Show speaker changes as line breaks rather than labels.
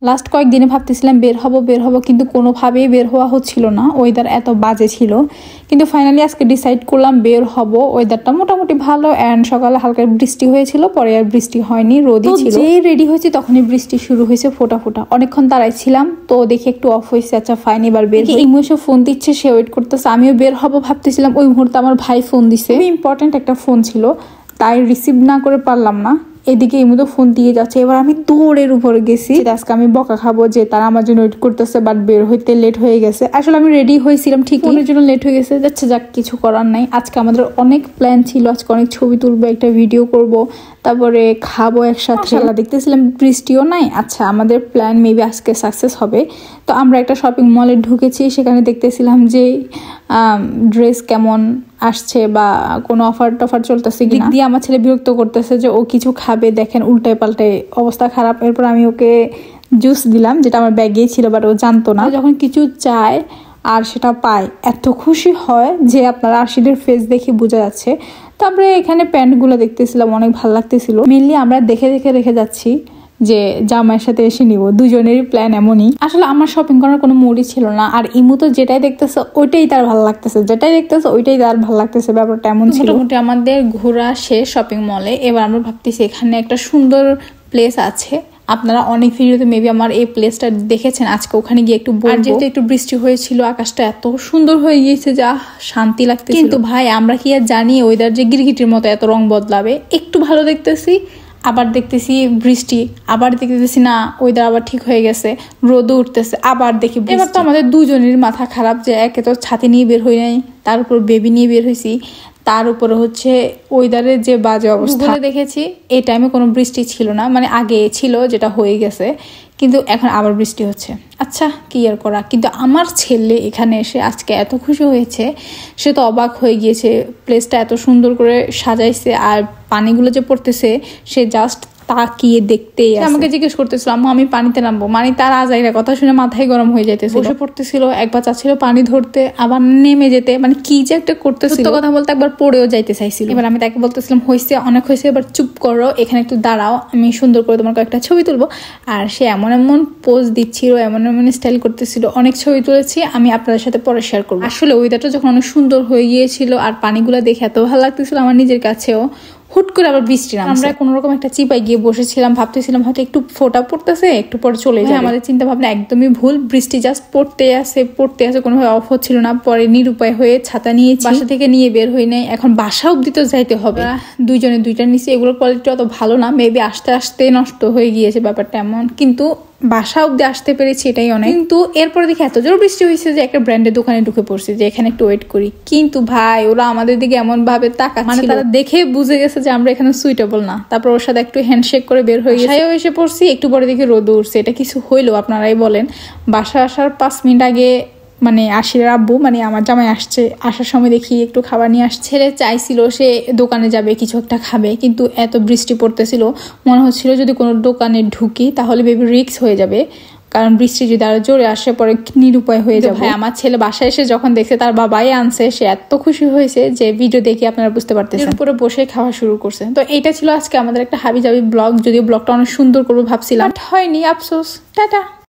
Last কয়েকদিনে ভাবতেছিলাম বের হব কিন্তু কোনোভাবেই বের হওয়া হচ্ছিল না, ওয়েদার এত বাজে ছিল। কিন্তু ফাইনালি আজকে ডিসাইড করলাম বের হব। ওয়েদারটা মোটামুটি ভালো, অ্যান্ড সকালে হালকা বৃষ্টি হয়েছিল, পরে আর বৃষ্টি হয়নি, রোদই ছিল। যেই রেডি হয়েছি তখনই বৃষ্টি শুরু হয়েছে ফোটা ফোটা। অনেকক্ষণ দাঁড়াইছিলাম, তো দেখি একটু অফ হয়েছে। আচ্ছা ফাইন, এবার বের হই। ইমু এসে ফোন দিচ্ছে, সে ওয়েট করতেছে, আমিও বের হব ভাবতেছিলাম। ওই মুহূর্তে আমার ভাই ফোন দিছে, ইম্পর্টেন্ট একটা ফোন ছিল, তাই রিসিভ না করে পারলাম না। এদিকে ইমু তো ফোন দিয়ে যাচ্ছে, এবার আমি দৌড়ের উপরে গেছি। আজকে আমি বকা খাবো যে তারা আমার জন্য ওয়েট করতেছে, বাট বের হইতে লেট হয়ে গেছে। আসলে আমি রেডি হয়েছিলাম ঠিক, ওর জন্য লেট হয়ে গেছে। যাচ্ছে যাক, কিছু করার নাই। আজকে আমাদের অনেক প্ল্যান ছিল, আজকে অনেক ছবি তুলবো, একটা ভিডিও করব, তারপরে খাবো একসাথে। দেখতেছিলাম বৃষ্টিও নাই। আচ্ছা আমাদের প্ল্যান মেবি আজকে সাকসেস হবে। তো আমরা একটা শপিং মলে ঢুকেছি, সেখানে দেখতেছিলাম যে ড্রেস কেমন আসছে বা কোনো অফার টফার চলতেছে কি দিয়ে। আমার ছেলে বিরক্ত করতেছে যে ও কিছু খাবে, দেখেন উল্টায় পাল্টায় অবস্থা খারাপ। এরপর আমি ওকে জুস দিলাম, যেটা আমার ব্যাগেই ছিল, বাট ও জানতো না। যখন কিছু চায় আর সেটা পায়, এত খুশি হয় যে আপনার আরশিদের ফেস দেখে বোঝা যাচ্ছে। তারপরে এখানে প্যান্টগুলো দেখতেছিলাম, অনেক ভালো লাগতেছিল। মেনলি আমরা দেখে দেখে রেখে যাচ্ছি যে জামাইয়ের সাথে এসে নিব, দুজনেরই প্ল্যান এমনই। আসলে আমার শপিং করার কোনো মুডই ছিল না, আর ইমু তো যেটাই দেখতেছে ওইটাই তার ভালো লাগতেছে, যেটাই দেখতেছে ওইটাই তার ভালো লাগতেছে। ব্যাপারটা এমন ছিল। মোটামুটি আমাদের ঘোরা শেষ শপিং মলে। এবার আমরা ভাবতেছি এখানে একটা সুন্দর প্লেস আছে, আপনারা অনেক ভিডিওতে মেবি আমার এই প্লেসটা দেখেছেন। আজকে ওখানে গিয়ে একটু বলবো। যেহেতু একটু বৃষ্টি হয়েছিল, আকাশটা এত সুন্দর হয়ে গিয়েছে, যা শান্তি লাগতেছিল। কিন্তু ভাই আমরা কি আর জানি ওয়েদার যে গিরগিটির মতো এত রং বদলাবে। একটু ভালো দেখতেছি, আবার দেখতেছি বৃষ্টি, আবার দেখতেছি না ওয়েদার আবার ঠিক হয়ে গেছে, রোদও উঠতেছে, আবার দেখি। এবার তো আমাদের দুজনের মাথা খারাপ যে একে তো ছাতি নিয়ে বের হই নাই, তার উপর বেবি নিয়ে বের হয়েছি, তার উপরে হচ্ছে ওয়েদারের যে বাজে অবস্থা। দেখেছি এই টাইমে কোনো বৃষ্টি ছিল না, মানে আগে ছিল যেটা হয়ে গেছে, কিন্তু এখন আবার বৃষ্টি হচ্ছে। আচ্ছা কি আর করা। কিন্তু আমার ছেলে এখানে এসে আজকে এত খুশি হয়েছে, সে তো অবাক হয়ে গিয়েছে। প্লেসটা এত সুন্দর করে সাজাইছে, আর পানিগুলো যে পড়তেছে সে জাস্ট তাকিয়ে দেখতেই আমাকে জিজ্ঞেস করতেছিল, আম্মু আমি পানিতে নামবো। মানে তার আজাইরা কথা শুনে মাথায় গরম হয়ে যাইতেছিল। বসে পড়তেছিল, একবার চাচ্ছিল পানি ধরতে, আবার নেমে যেতে, মানে কি যে একটা করতেছিল। কথা বলতে একবার পড়েও যাইতে চাইছিল। এবার আমি তাকে বলতেছিলাম হয়েছে, অনেক হয়েছে, এবার চুপ করো, এখানে একটু দাঁড়াও, আমি সুন্দর করে তোমার কয়েকটা ছবি তুলবো। আর সে এমন এমন পোজ দিচ্ছিল, এমন এমন স্টাইল করতেছিল। অনেক ছবি তুলেছি, আমি আপনাদের সাথে পরে শেয়ার করবো। আসলে ওয়েদারটা যখন অনেক সুন্দর হয়ে গিয়েছিল আর পানিগুলো দেখে এত ভালো লাগতেছিল আমার নিজের কাছেও, হুট করে আবার বৃষ্টি নামছে। আমরা কোনো রকম একটা চিপায় গিয়ে বসেছিলাম, ভাবতেছিলাম হয়তো একটু ফোঁটা পড়তেছে, একটু পরে চলে যায়। আমাদের চিন্তা ভাবনা একদমই ভুল। বৃষ্টি জাস্ট পড়তে আসে, কোনোভাবে অফ হচ্ছিল না। পরে নিরুপায় হয়ে ছাতা নিয়ে বাসা থেকে নিয়ে বের হই নাই। এখন বাসা অব্দি তো যাইতে হবে, দুইজনে দুইটা নিচে। এগুলোর কোয়ালিটি অত ভালো না, মেবি আস্তে আস্তে নষ্ট হয়ে গিয়েছে ব্যাপারটা এমন। কিন্তু বাসা অব্দি আসতে পেরেছি, এটাই অনেক। কিন্তু এরপরে দেখি এত জোর বৃষ্টি হয়েছে যে একটা ব্র্যান্ডের দোকানে ঢুকে পড়ছি যে এখানে একটু ওয়েট করি। কিন্তু ভাই ওরা আমাদের দিকে এমন ভাবে তাকাচ্ছিল, মানে তারা দেখে বুঝে গেছে যে আমরা এখানে সুইটেবল না। তারপর ওর সাথে একটু হ্যান্ডশেক করে বের হয়ে গেছে, এসে পড়ছি। একটু পরে দেখি রোদ উঠছে। এটা কিছু হইলো আপনারাই বলেন। বাসা আসার 5 মিনিট আগে মানে আশির আব্বু, মানে আমার জামাই আসছে, আসার সময় দেখি একটু খাবার নিয়ে আসছে। ছেলে চাইছিল সে দোকানে যাবে, কিছু একটা খাবে, কিন্তু এত বৃষ্টি পড়তেছিল, মনে হচ্ছিল যদি কোনো দোকানে ঢুকি তাহলে বেবি রিস্ক হয়ে যাবে, কারণ বৃষ্টি যদি আরো জোরে আসে পরে নিরুপায় হয়ে যাবে। ভাই আমার ছেলে বাসায় এসে যখন দেখছে তার বাবাই আনছে, সে এত খুশি হয়েছে যে ভিডিও দেখে আপনারা বুঝতে পারতেছেন। উপরে বসে খাওয়া শুরু করছে। তো এটা ছিল আজকে আমাদের একটা হাবি জাবি ব্লগ। যদিও ব্লগটা অনেক সুন্দর করবো ভাবছিলাম, হয়নি, আফসোস। টাটা।